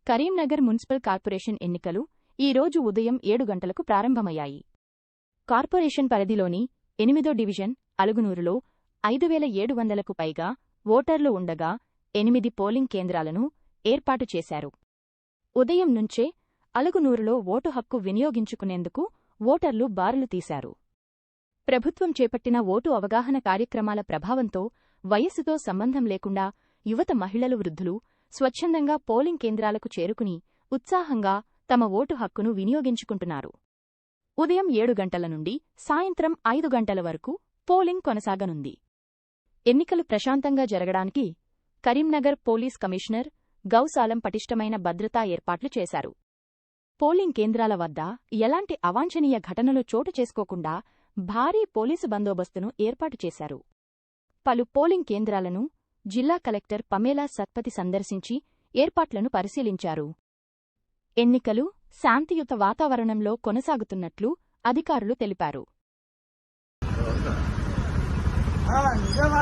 Karimnagar municipal corporation ఎన్నికలు ఈ రోజు ఉదయం 7 గంటలకు ప్రారంభమయ్యాయి. కార్పొరేషన్ పరిధిలోని 8వ డివిజన్ అలుగునూరులో 5,700కు పైగా ఓటర్లు ఉండగా 8 పోలింగ్ కేంద్రాలను ఏర్పాటు చేశారు. ఉదయం నుంచే అలుగునూరులో ఓటు హక్కు వినియోగించుకునేందుకు ఓటర్లు బారులు తీశారు. ప్రభుత్వం చేపట్టిన ఓటు అవగాహన కార్యక్రమాల ప్రభావంతో వయస్సుతో సంబంధం లేకుండా యువత, మహిళలు, వృద్ధులు స్వచ్ఛందంగా పోలింగ్ కేంద్రాలకు చేరుకుని ఉత్సాహంగా తమ ఓటు హక్కును వినియోగించుకుంటున్నారు. ఉదయం 7 గంటల నుండి సాయంత్రం 5 గంటల వరకు పోలింగ్ కొనసాగనుంది. ఎన్నికలు ప్రశాంతంగా జరగడానికి కరీంనగర్ పోలీస్ కమిషనర్ గౌసాలం పటిష్టమైన భద్రతా ఏర్పాట్లు చేశారు. పోలింగ్ కేంద్రాల వద్ద ఎలాంటి అవాంఛనీయ ఘటనలు చోటు చేసుకోకుండా భారీ పోలీసు బందోబస్తును ఏర్పాటు చేశారు. పలు పోలింగ్ కేంద్రాలను జిల్లా కలెక్టర్ పమేలా సత్పతి సందర్శించి ఏర్పాట్లను పరిశీలించారు. ఎన్నికలు శాంతియుత వాతావరణంలో కొనసాగుతున్నట్లు అధికారులు తెలిపారు. నిజం